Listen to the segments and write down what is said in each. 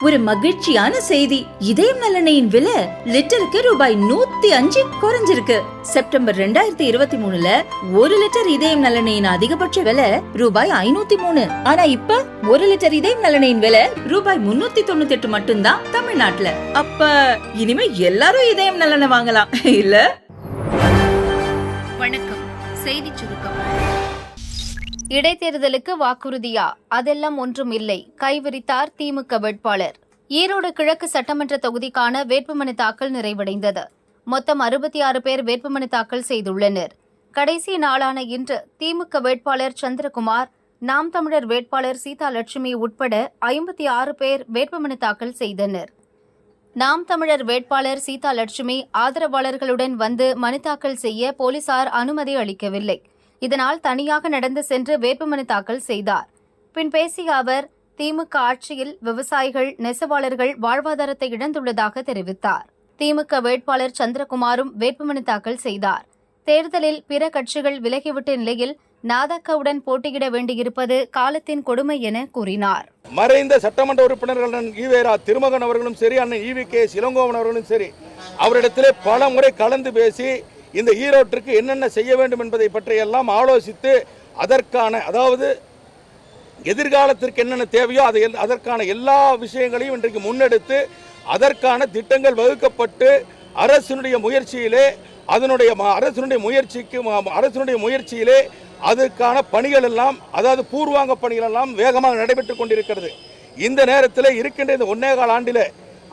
ஒரு மகிழ்ச்சியான செய்தி. இதயம் நலனையின் விலை லிட்டருக்கு ரூபாய் 105 குறைஞ்சிருக்கு. செப்டம்பர் 2023ல 1 லிட்டர் இதயம் நலனையின் அதிகபட்ச விலை ரூபாய் 503. ஆனா இப்ப 1 லிட்டர் இதயம் நலனையின் விலை ரூபாய் 398 மட்டும்தான் தமிழ்நாட்டுல. அப்ப இனிமே எல்லாரும் இதயம் நலனை வாங்கலாம் இல்ல? வணக்கம். செய்தி சுருக்கம். இடைத்தேர்தலுக்கு வாக்குறுதியா? அதெல்லாம் ஒன்றும் இல்லை, கைவிரித்தார் திமுக வேட்பாளர். ஈரோடு கிழக்கு சட்டமன்ற தொகுதிக்கான வேட்புமனு தாக்கல் நிறைவடைந்தது. மொத்தம் 66 பேர் வேட்புமனு தாக்கல் செய்துள்ளனர். கடைசி நாளான இன்று திமுக வேட்பாளர் சந்திரகுமார், நாம் தமிழர் வேட்பாளர் சீதாலட்சுமி உட்பட 56 பேர் வேட்புமனு தாக்கல் செய்தனர். நாம் தமிழர் வேட்பாளர் சீதாலட்சுமி ஆதரவாளர்களுடன் வந்து மனு தாக்கல் செய்ய போலீசார் அனுமதி அளிக்கவில்லை. இதனால் தனியாக நடந்து சென்று வேட்புமனு தாக்கல் செய்தார். பின் பேசிய அவர், திமுக ஆட்சியில் விவசாயிகள், நெசவாளர்கள் வாழ்வாதாரத்தை இழந்துள்ளதாக தெரிவித்தார். திமுக வேட்பாளர் சந்திரகுமாரும் வேட்புமனு தாக்கல் செய்தார். தேர்தலில் பிற கட்சிகள் விலகிவிட்ட நிலையில் நாதக்கவுடன் போட்டியிட வேண்டியிருப்பது காலத்தின் கொடுமை என கூறினார். மறைந்த சட்டமன்ற உறுப்பினர்கள் அண்ணன் ஈவேரா திருமகன் அவர்களும் சரி, அண்ணன் ஈவி.கே. இளங்கோவன் அவர்களும் சரி, அவரிடத்திலே பல முறை கலந்து பேசி இந்த ஈரோட்டிற்கு என்னென்ன செய்ய வேண்டும் என்பதை பற்றியெல்லாம் ஆலோசித்து அதற்கான, அதாவது எதிர்காலத்திற்கு என்னென்ன தேவையோ அதற்கான எல்லா விஷயங்களையும் இன்றைக்கு முன்னெடுத்து அதற்கான திட்டங்கள் வகுக்கப்பட்டு அரசினுடைய முயற்சியிலே அதற்கான பணிகள் எல்லாம், அதாவது பூர்வாங்க பணிகள் எல்லாம் வேகமாக நடைபெற்றுக் கொண்டிருக்கிறது. இந்த நேரத்தில் இருக்கின்ற இந்த 1.25 ஆண்டிலே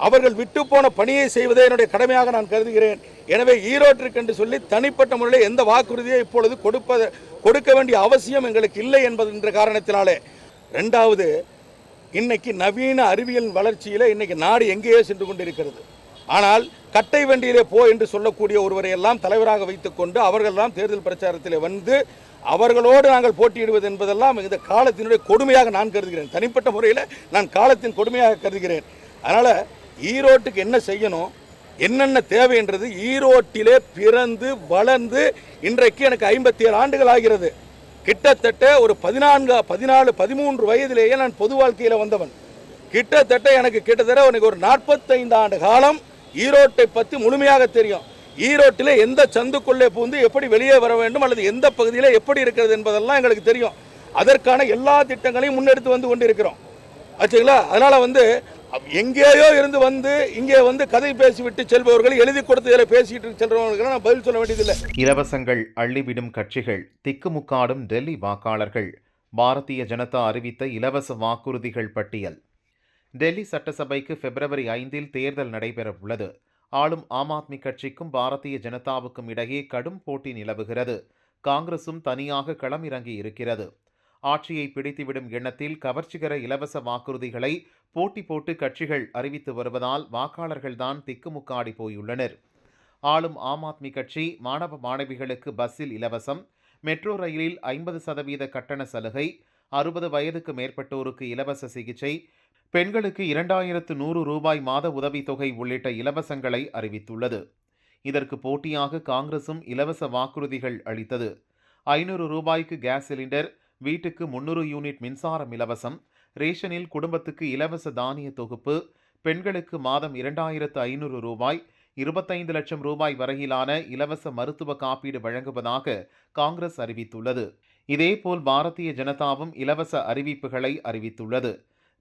அவர்கள் விட்டு போன பணியை செய்வதே என்னுடைய கடமையாக நான் கருதுகிறேன். எனவே ஈரோட்டிற்கு என்று சொல்லி தனிப்பட்ட முறையில் எந்த வாக்குறுதியை இப்பொழுது கொடுக்க வேண்டிய அவசியம் எங்களுக்கு இல்லை என்ற காரணத்தினாலே. ரெண்டாவது, இன்னைக்கு நவீன அறிவியல் வளர்ச்சியில் இன்னைக்கு நாடு எங்கேயோ சென்று கொண்டிருக்கிறது. ஆனால் கட்டை வண்டியிலே போ என்று சொல்லக்கூடிய ஒருவரை எல்லாம் தலைவராக வைத்துக்கொண்டு அவர்களெல்லாம் தேர்தல் பிரச்சாரத்தில் வந்து அவர்களோடு நாங்கள் போட்டியிடுவது என்பதெல்லாம் இந்த காலத்தினுடைய கொடுமையாக நான் கருதுகிறேன். தனிப்பட்ட முறையில் நான் காலத்தின் கொடுமையாக கருதுகிறேன். அதனால் ஈரோட்டுக்கு என்ன செய்யணும், என்னென்ன தேவைன்றது, ஈரோட்டிலே பிறந்து வளர்ந்து இன்றைக்கு எனக்கு 57 ஆண்டுகள் ஆகிறது. கிட்டத்தட்ட ஒரு 13 வயதிலேயே நான் பொது வாழ்க்கையில் வந்தவன். கிட்டத்தட்ட ஒரு 45 ஆண்டு காலம் ஈரோட்டை பற்றி முழுமையாக தெரியும். ஈரோட்டில் எந்த சந்துக்குள்ளே பூந்து எப்படி வெளியே வர வேண்டும் அல்லது எந்த பகுதியில் எப்படி இருக்கிறது என்பதெல்லாம் எங்களுக்கு தெரியும். அதற்கான எல்லா திட்டங்களையும் முன்னெடுத்து வந்து கொண்டிருக்கிறோம். ஆச்சுங்களா? அதனால் எங்கேயோ இருந்து இங்கே கதை பேசிவிட்டு செல்பவர்கள், எழுதி கொடுத்து பேசிட்டு செல்றவர்களுக்கு நான் பதில் சொல்ல வேண்டியதில்லை. இலவசங்கள் அள்ளிவிடும் கட்சிகள், திக்குமுக்காடும் டெல்லி வாக்காளர்கள். பாரதிய ஜனதா அறிவித்த இலவச வாக்குறுதிகள் பட்டியல். டெல்லி சட்டசபைக்கு பிப்ரவரி 5 தேர்தல் நடைபெற உள்ளது. ஆளும் ஆம் ஆத்மி கட்சிக்கும் பாரதிய ஜனதாவுக்கும் இடையே கடும் போட்டி நிலவுகிறது. காங்கிரசும் தனியாக களமிறங்கி இருக்கிறது. ஆட்சியை பிடித்துவிடும் எண்ணத்தில் கவர்ச்சிகர இலவச வாக்குறுதிகளை போட்டி போட்டு கட்சிகள் அறிவித்து வருவதால் வாக்காளர்கள்தான் திக்குமுக்காடி போயுள்ளனர். ஆளும் ஆம் ஆத்மி கட்சி மாணவ மாணவிகளுக்கு பஸ்ஸில் இலவசம், மெட்ரோ ரயிலில் 50% கட்டண சலுகை, 60 வயதுக்கு மேற்பட்டோருக்கு இலவச சிகிச்சை, பெண்களுக்கு 2100 ரூபாய் மாத உதவித்தொகை உள்ளிட்ட இலவசங்களை அறிவித்துள்ளது. இதற்கு போட்டியாக காங்கிரசும் இலவச வாக்குறுதிகள் அளித்தது. 500 ரூபாய்க்கு கேஸ் சிலிண்டர், வீட்டுக்கு 300 யூனிட் மின்சாரம் இலவசம், ரேஷனில் குடும்பத்துக்கு இலவச தானிய தொகுப்பு, பெண்களுக்கு மாதம் 2500 ரூபாய், 25 லட்சம் ரூபாய் வரையிலான இலவச மருத்துவ காப்பீடு வழங்குவதாக காங்கிரஸ் அறிவித்துள்ளது. இதேபோல் பாரதிய ஜனதாவும் இலவச அறிவிப்புகளை அறிவித்துள்ளது.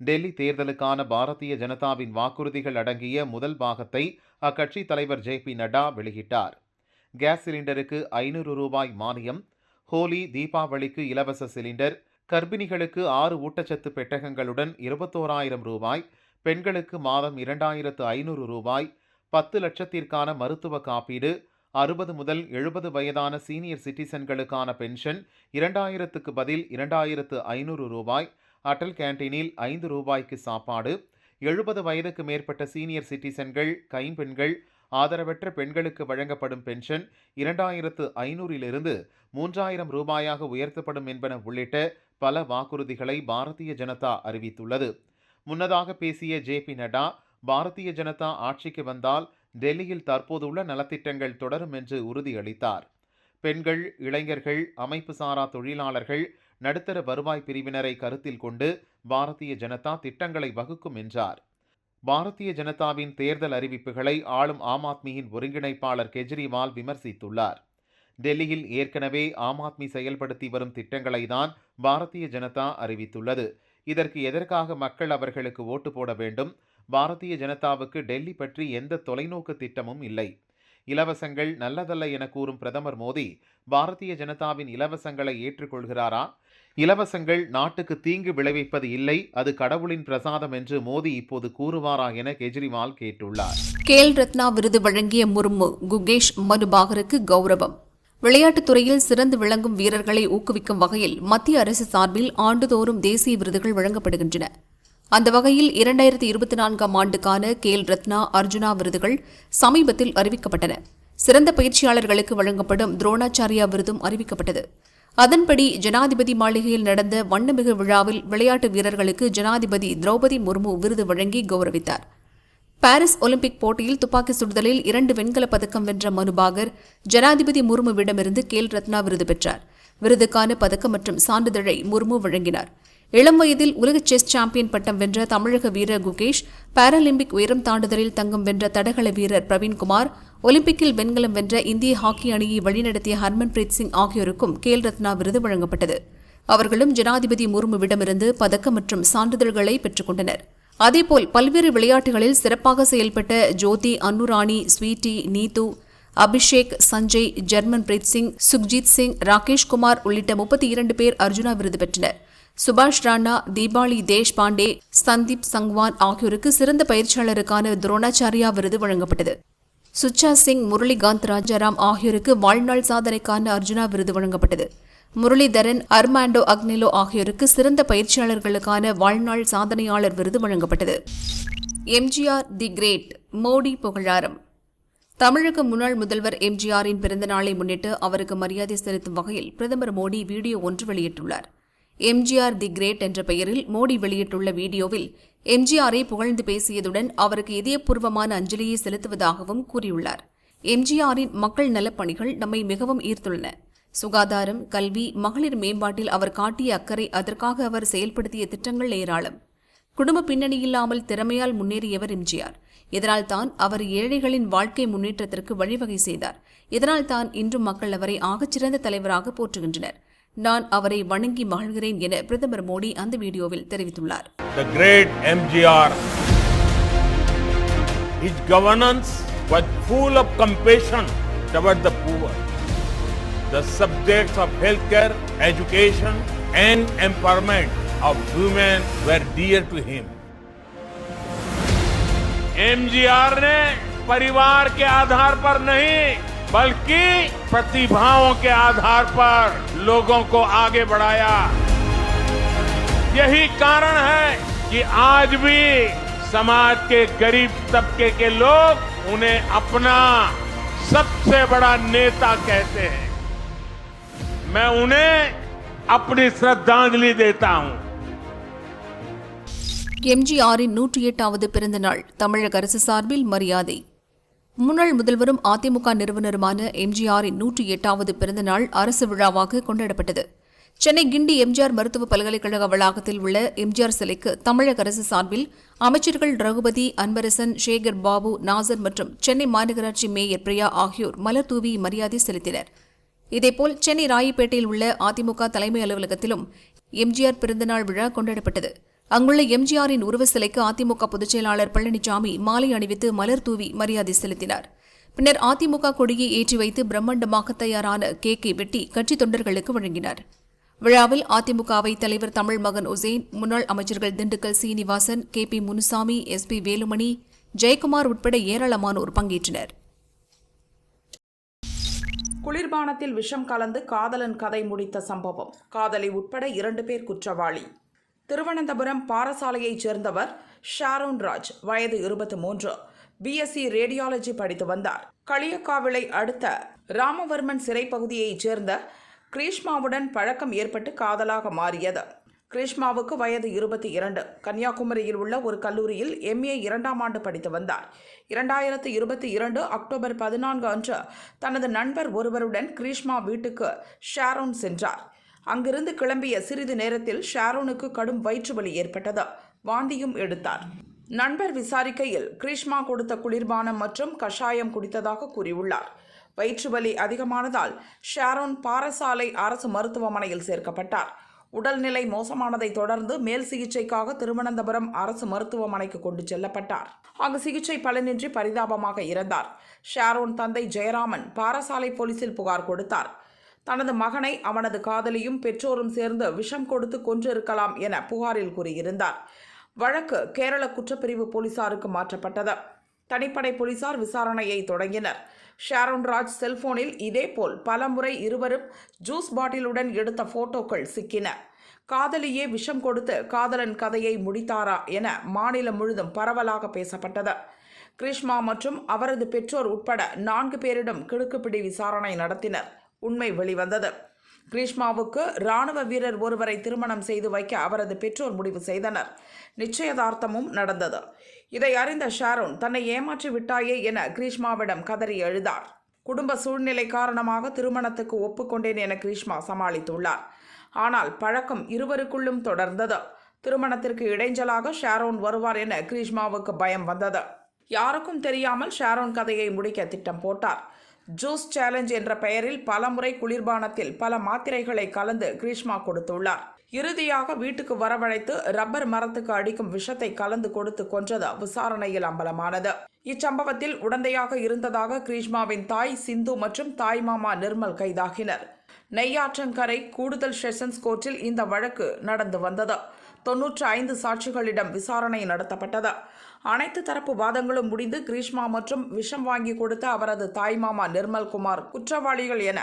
டெல்லி தேர்தலுக்கான பாரதிய ஜனதாவின் வாக்குறுதிகள் அடங்கிய முதல் பாகத்தை அக்கட்சி தலைவர் ஜே.பி. நட்டா வெளியிட்டார். கேஸ் சிலிண்டருக்கு 500 ரூபாய் மானியம், ஹோலி தீபாவளிக்கு இலவச சிலிண்டர், கர்ப்பிணிகளுக்கு 6 ஊட்டச்சத்து பெட்டகங்களுடன் 21,000 ரூபாய், பெண்களுக்கு மாதம் 2,500 ரூபாய், 10 லட்சத்திற்கான மருத்துவ காப்பீடு, 60 முதல் 70 வயதான சீனியர் சிட்டிசன்களுக்கான பென்ஷன் 2,000க்கு பதில் 2,500 ரூபாய், அடல் கேண்டீனில் 5 ரூபாய்க்கு சாப்பாடு, 70 வயதுக்கு மேற்பட்ட சீனியர் சிட்டிசன்கள், கைம்பெண்கள், ஆதரவற்ற பெண்களுக்கு வழங்கப்படும் பென்ஷன் 2,500 3,000 ரூபாயாக உயர்த்தப்படும் என்பன உள்ளிட்ட பல வாக்குறுதிகளை பாரதிய ஜனதா அறிவித்துள்ளது. முன்னதாக பேசிய ஜே.பி. நட்டா, பாரதிய ஜனதா ஆட்சிக்கு வந்தால் டெல்லியில் தற்போதுள்ள நலத்திட்டங்கள் தொடரும் என்று உறுதியளித்தார். பெண்கள், இளைஞர்கள், அமைப்பு சாரா தொழிலாளர்கள், நடுத்தர வருவாய் பிரிவினரை கருத்தில் கொண்டு பாரதிய ஜனதா திட்டங்களை வகுக்கும் என்றார். பாரதிய ஜனதாவின் தேர்தல் அறிவிப்புகளை ஆளும் ஆம் ஆத்மியின் ஒருங்கிணைப்பாளர் கெஜ்ரிவால் விமர்சித்துள்ளார். டெல்லியில் ஏற்கனவே ஆம் ஆத்மி செயல்படுத்தி வரும் திட்டங்களை தான் பாரதிய ஜனதா அறிவித்துள்ளது. இதற்கு எதற்காக மக்கள் அவர்களுக்கு ஓட்டு போட வேண்டும்? பாரதிய ஜனதாவுக்கு டெல்லி பற்றி எந்த தொலைநோக்கு திட்டமும் இல்லை. இலவசங்கள் நல்லதல்ல என கூறும் பிரதமர் மோடி பாரதிய ஜனதாவின் இலவசங்களை ஏற்றுக்கொள்கிறாரா? இலவசங்கள் நாட்டுக்கு தீங்கு விளைவிப்பது இல்லை, அது கடவுளின் பிரசாதம் என்று மோடி இப்போது கூறுவாரா என கெஜ்ரிவால் கேட்டுள்ளார். கேல் ரத்னா விருது வழங்கிய முர்மு குகேஷ் மனுபாகருக்கு கௌரவம். விளையாட்டுத் துறையில் சிறந்து விளங்கும் வீரர்களை ஊக்குவிக்கும் வகையில் மத்திய அரசு சார்பில் ஆண்டுதோறும் தேசிய விருதுகள் வழங்கப்படுகின்றன. அந்த வகையில் 2024ஆம் ஆண்டுக்கான கேல் ரத்னா, அர்ஜுனா விருதுகள் சமீபத்தில் அறிவிக்கப்பட்டன. சிறந்த பயிற்சியாளர்களுக்கு வழங்கப்படும் துரோணாச்சாரியா விருதும் அறிவிக்கப்பட்டது. அதன்படி ஜனாதிபதி மாளிகையில் நடந்த வண்ணமிகு விழாவில் விளையாட்டு வீரர்களுக்கு ஜனாதிபதி திரௌபதி முர்மு விருது வழங்கி கௌரவித்தார். பாரிஸ் ஒலிம்பிக் போட்டியில் துப்பாக்கி சுடுதலில் 2 வெண்கலப் பதக்கம் வென்ற மனுபாகர் ஜனாதிபதி முர்முவிடமிருந்து கேல் ரத்னா விருது பெற்றார். விருதுக்கான பதக்கம் மற்றும் சான்றிதழை முர்மு வழங்கினார். இளம் வயதில் உலக செஸ் சாம்பியன் பட்டம் வென்ற தமிழக வீரர் குகேஷ், பாராலிம்பிக் உயரம் தாண்டுதலில் தங்கம் வென்ற தடகள வீரர் பிரவீன்குமார், ஒலிம்பிக்கில் வெண்கலம் வென்ற இந்திய ஹாக்கி அணியை வழிநடத்திய ஹர்மன்பிரீத் சிங் ஆகியோருக்கும் கேல் ரத்னா விருது வழங்கப்பட்டது. அவர்களும் ஜனாதிபதி முர்முவிடமிருந்து பதக்கம் மற்றும் சான்றிதழ்களை பெற்றுக் கொண்டனர். அதேபோல் பல்வேறு விளையாட்டுகளில் சிறப்பாக செயல்பட்ட ஜோதி, அன்னுராணி, ஸ்வீட்டி, நீத்து, அபிஷேக், சஞ்சய், ஜர்மன்பிரீத் சிங், சுக்ஜித் சிங், ராகேஷ்குமார் உள்ளிட்ட 32 பேர் அர்ஜுனா விருது பெற்றனர். சுபாஷ் ராணா, தீபாவளி தேஷ்பாண்டே, சந்தீப் சங்வான் ஆகியோருக்கு சிறந்த பயிற்சியாளருக்கான துரோணாச்சாரியா விருது வழங்கப்பட்டது. சுச்சா சிங், முரளிகாந்த் ராஜாராம் ஆகியோருக்கு வாழ்நாள் சாதனைக்கான அர்ஜுனா விருது வழங்கப்பட்டது. முரளிதரன், அர்மாண்டோ அக்னெலோ ஆகியோருக்கு சிறந்த பயிற்சியாளர்களுக்கான வாழ்நாள் சாதனையாளர் விருது வழங்கப்பட்டது. எம்ஜிஆர் தி கிரேட், மோடி புகழாரம். தமிழக முன்னாள் முதல்வர் எம்ஜிஆரின் பிறந்த நாளை முன்னிட்டு அவருக்கு மரியாதை செலுத்தும் வகையில் பிரதமர் மோடி வீடியோ ஒன்று வெளியிட்டுள்ளார். எம்ஜிஆர் தி கிரேட் என்ற பெயரில் மோடி வெளியிட்டுள்ள வீடியோவில் எம்ஜிஆரை புகழ்ந்து பேசியதுடன் அவருக்கு இதயபூர்வமான அஞ்சலியை செலுத்துவதாகவும் கூறியுள்ளார். எம்ஜிஆரின் மக்கள் நலப்பணிகள் நம்மை மிகவும் ஈர்த்துள்ளன. சுகாதாரம், கல்வி, மகளிர் மேம்பாட்டில் அவர் காட்டிய அக்கறை, அதற்காக அவர் செயல்படுத்திய திட்டங்கள் ஏராளம். குடும்ப பின்னணி இல்லாமல் திறமையால் முன்னேறியவர் எம்ஜிஆர். இதனால் தான் அவர் ஏழைகளின் வாழ்க்கை முன்னேற்றத்திற்கு வழிவகை செய்தார். இதனால் தான் இன்றும் மக்கள் அவரை ஆகச்சிறந்த தலைவராக போற்றுகின்றனர். நான் அவரை வணங்கி மகிழ்கிறேன் என பிரதமர் மோடி அந்த வீடியோவில் தெரிவித்துள்ளார். The great MGR, his governance was full of compassion toward the poor. The subjects of healthcare, education and empowerment of women were dear to him. MGR ने परिवार के आधार पर नहीं बल्कि प्रतिभाओं के आधार पर लोगों को आगे बढ़ाया. यही कारण है कि आज भी समाज के गरीब तबके के लोग उन्हें अपना सबसे बड़ा नेता कहते हैं. मैं उन्हें अपनी श्रद्धांजलि देता हूं. எம்ஜிஆரின் 108வது பிறந்த நாள் தமிழக அரசு சார்பில் மரியாதை. முன்னாள் முதல்வரும் அதிமுக நிறுவனருமான எம்ஜிஆரின் 108வது பிறந்த நாள் அரசு விழாவாக கொண்டாடப்பட்டது. சென்னை கிண்டி எம்ஜிஆர் மருத்துவ பல்கலைக்கழக வளாகத்தில் உள்ள எம்ஜிஆர் சிலைக்கு தமிழக அரசு சார்பில் அமைச்சர்கள் ரகுபதி, அன்பரசன், சேகர் பாபு, நாசர் மற்றும் சென்னை மாநகராட்சி மேயர் பிரியா ஆகியோர் மலர் தூவி மரியாதை செலுத்தினர். இதேபோல் சென்னை ராயப்பேட்டையில் உள்ள அதிமுக தலைமை அலுவலகத்திலும் எம்ஜிஆர் பிறந்தநாள் விழா கொண்டாடப்பட்டது. அங்குள்ள எம்ஜிஆரின் உருவ சிலைக்கு அதிமுக பொதுச் செயலாளர் பழனிசாமி மாலை அணிவித்து மலர் தூவி மரியாதை செலுத்தினார். பின்னர் அதிமுக கொடியை ஏற்றி வைத்து பிரம்மாண்டமாக தயாரான கேக்கை வெட்டி கட்சி தொண்டர்களுக்கு வழங்கினார். விழாவில் அதிமுகவை தலைவர் தமிழ்மகன் உசேன், முன்னாள் அமைச்சர்கள் திண்டுக்கல் சீனிவாசன், KP முனுசாமி, SP வேலுமணி, ஜெயக்குமார் உட்பட ஏராளமானோர் பங்கேற்றனர். குளிர்பானத்தில் விஷம் கலந்து காதலன் கதை முடித்த சம்பவம். காதலி உட்பட 2 பேர் குற்றவாளி. திருவனந்தபுரம் பாரசாலையைச் சேர்ந்தவர் ஷாரோன் ராஜ், வயது 23, BSc ரேடியாலஜி படித்து வந்தார். களியக்காவிளை அடுத்த ராமவர்மன் சிறை பகுதியைச் சேர்ந்த கிரீஷ்மாவுடன் பழக்கம் ஏற்பட்டு காதலாக மாறியது. கிரீஷ்மாவுக்கு வயது 22. கன்னியாகுமரியில் உள்ள ஒரு கல்லூரியில் MA 2ஆம் ஆண்டு படித்து வந்தார். 2022 அக்டோபர் 14 அன்று தனது நண்பர் ஒருவருடன் கிரீஷ்மா வீட்டுக்கு ஷாரோன் சென்றார். அங்கிருந்து கிளம்பிய சிறிது நேரத்தில் ஷாரோனுக்கு கடும் வயிற்று வலி ஏற்பட்டது. வாந்தியும் எடுத்தார். நண்பர் விசாரிக்கையில் கிரீஷ்மா கொடுத்த குளிர்பானம் மற்றும் கஷாயம் குடித்ததாக கூறியுள்ளார். வயிற்று வலி அதிகமானதால் ஷாரோன் பாரசாலை அரசு மருத்துவமனையில் சேர்க்கப்பட்டார். உடல்நிலை மோசமானதை தொடர்ந்து மேல் சிகிச்சைக்காக திருவனந்தபுரம் அரசு மருத்துவமனைக்கு கொண்டு செல்லப்பட்டார். அங்கு சிகிச்சை பலனின்றி பரிதாபமாக இறந்தார். ஷாரோன் தந்தை ஜெயராமன் பாரசாலை போலீசில் புகார் கொடுத்தார். தனது மகனை அவனது காதலியும் பெற்றோரும் சேர்ந்து விஷம் கொடுத்து கொன்றிருக்கலாம் என புகாரில் கூறியிருந்தார். வழக்கு கேரள குற்றப்பிரிவு போலீசாருக்கு மாற்றப்பட்டது. தனிப்படை போலீசார் விசாரணையை தொடங்கினர். ஷாரோன் ராஜ் செல்போனில் இதேபோல் பலமுறை இருவரும் ஜூஸ் பாட்டிலுடன் எடுத்த போட்டோக்கள் சிக்கின. காதலியே விஷம் கொடுத்து காதலன் கதையை முடித்தாரா என மாநிலம் முழுதும் பரவலாக பேசப்பட்டது. கிரீஷ்மா மற்றும் அவரது பெற்றோர் உட்பட 4 பேரிடம் கிடுக்குப்பிடி விசாரணை நடத்தினர். உண்மை வெளிவந்தது. கிரீஷ்மாவுக்கு இராணுவ வீரர் ஒருவரை திருமணம் செய்து வைக்க அவரது பெற்றோர் முடிவு செய்தனர். நிச்சயதார்த்தமும் நடந்தது. இதை அறிந்த ஷாரோன் தன்னை ஏமாற்றி விட்டாயே என கிரீஷ்மாவிடம் கதறி அழுதார். குடும்ப சூழ்நிலை காரணமாக திருமணத்துக்கு ஒப்புக்கொண்டேன் என கிரீஷ்மா சமாளித்துள்ளார். ஆனால் பழக்கம் இருவருக்குள்ளும் தொடர்ந்தது. திருமணத்திற்கு இடைஞ்சலாக ஷாரோன் வருவார் என கிரீஷ்மாவுக்கு பயம் வந்தது. யாருக்கும் தெரியாமல் ஷாரோன் கதையை முடிக்க திட்டம் போட்டார். ஜூஸ் சேலஞ்ச் என்ற பெயரில் பலமுறை குளிர்பானத்தில் பல மாத்திரைகளை கலந்து கிரீஷ்மா கொடுத்துள்ளார். இறுதியாக வீட்டுக்கு வரவழைத்து ரப்பர் மரத்துக்கு அடிக்கும் விஷத்தை கலந்து கொடுத்து கொன்றது விசாரணையில் அம்பலமானது. இச்சம்பவத்தில் உடந்தையாக இருந்ததாக கிரீஷ்மாவின் தாய் சிந்து மற்றும் தாய் மாமா நிர்மல் கைதாகினர். நெய்யாற்றங்கரை கூடுதல் செஷன்ஸ் கோர்ட்டில் இந்த வழக்கு நடந்து வந்தது. 95 சாட்சிகளிடம் விசாரணை நடத்தப்பட்டது. அனைத்து தரப்பு வாதங்களும் முடிந்து கிரீஷ்மா மற்றும் விஷம் வாங்கி கொடுத்த அவரது தாய்மாமா நிர்மல்குமார் குற்றவாளிகள் என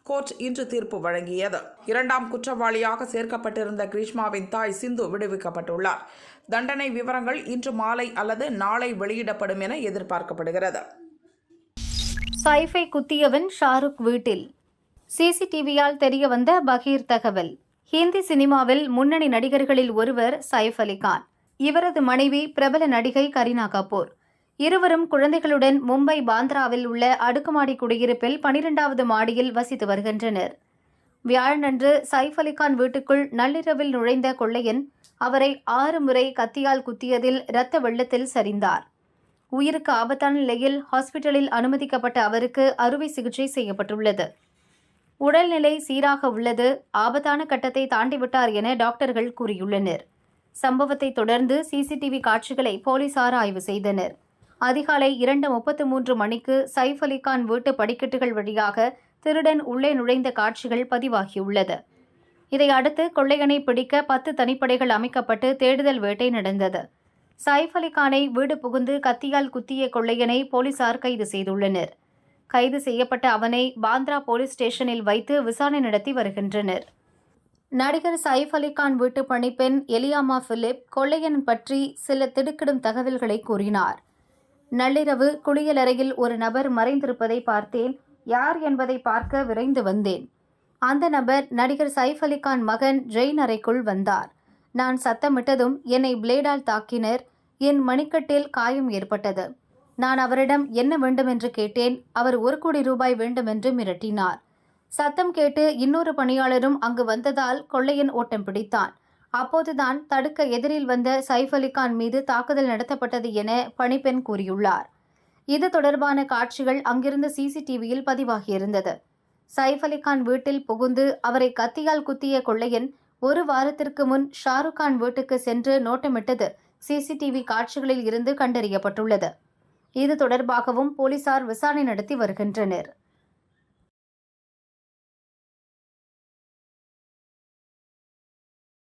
கோர்ட் இன்று தீர்ப்பு வழங்கியது. 2ஆம் குற்றவாளியாக சேர்க்கப்பட்டிருந்த கிரீஷ்மாவின் தாய் சிந்து விடுவிக்கப்பட்டுள்ளார். தண்டனை விவரங்கள் இன்று மாலை அல்லது நாளை வெளியிடப்படும் என எதிர்பார்க்கப்படுகிறது. சைஃபை குத்தியவன் ஷாருக் வீட்டில் சிசிடிவியால் தெரியவந்த பகீர் தகவல். ஹிந்தி சினிமாவில் முன்னணி நடிகர்களில் ஒருவர் சைஃப் அலி கான். இவரது மனைவி பிரபல நடிகை கரீனா கபூர். இருவரும் குழந்தைகளுடன் மும்பை பாந்த்ராவில் உள்ள அடுக்குமாடி குடியிருப்பில் 12வது மாடியில் வசித்து வருகின்றனர். வியாழனன்று சைஃப் அலி கான் வீட்டுக்குள் நள்ளிரவில் நுழைந்த கொள்ளையன் அவரை 6 முறை கத்தியால் குத்தியதில் இரத்த வெள்ளத்தில் சரிந்தார். உயிருக்கு ஆபத்தான நிலையில் ஹாஸ்பிட்டலில் அனுமதிக்கப்பட்ட அவருக்கு அறுவை சிகிச்சை செய்யப்பட்டுள்ளது. உடல்நிலை சீராக உள்ளது. ஆபத்தான கட்டத்தை தாண்டிவிட்டார் என டாக்டர்கள் கூறியுள்ளனர். சம்பவத்தை தொடர்ந்து சிசிடிவி காட்சிகளை போலீசார் ஆய்வு செய்தனர். அதிகாலை 2:33 மணிக்கு சைஃப் அலி கான் வீட்டு படிக்கட்டுகள் வழியாக திருடன் உள்ளே நுழைந்த காட்சிகள் பதிவாகியுள்ளது. இதையடுத்து கொள்ளையனை பிடிக்க 10 தனிப்படைகள் அமைக்கப்பட்டு தேடுதல் வேட்டை நடந்தது. சைஃப் அலி கானை வீடு புகுந்து கத்தியால் குத்திய கொள்ளையனை போலீசார் கைது செய்துள்ளனர். கைது செய்யப்பட்ட அவனை பாந்த்ரா போலீஸ் ஸ்டேஷனில் வைத்து விசாரணை நடத்தி வருகின்றனர். நடிகர் சைஃப் அலி கான் வீட்டு பணிப்பெண் எலியாமா பிலிப் கொள்ளையன் பற்றி சில திடுக்கிடும் தகவல்களை கூறினார். நள்ளிரவு குளியலறையில் ஒரு நபர் மறைந்திருப்பதை பார்த்தேன். யார் என்பதை பார்க்க விரைந்து வந்தேன். அந்த நபர் நடிகர் சைஃப் அலி கான் மகன் ஜெயின் அறைக்குள் வந்தார். நான் சத்தமிட்டதும் என்னை பிளேடால் தாக்கினர். என் மணிக்கட்டில் காயம் ஏற்பட்டது. நான் அவரிடம் என்ன வேண்டும் என்று கேட்டேன். அவர் 1 கோடி ரூபாய் வேண்டும் என்று மிரட்டினார். சத்தம் கேட்டு இன்னொரு பணியாளரும் அங்கு வந்ததால் கொள்ளையன் ஓட்டம் பிடித்தான். அப்போதுதான் தடுக்க எதிரில் வந்த சைஃப் அலி கான் மீது தாக்குதல் நடத்தப்பட்டது என பணிப்பெண் கூறியுள்ளார். இது தொடர்பான காட்சிகள் அங்கிருந்த சிசிடிவியில் பதிவாகியிருந்தது. சைஃப் அலி கான் வீட்டில் புகுந்து அவரை கத்தியால் குத்திய கொள்ளையன் 1 வாரத்திற்கு முன் ஷாருக் கான் வீட்டுக்கு சென்று நோட்டமிட்டது சிசிடிவி காட்சிகளில் இருந்து கண்டறியப்பட்டுள்ளது. இது தொடர்பாகவும் போலீசார் விசாரணை நடத்தி வருகின்றனர்.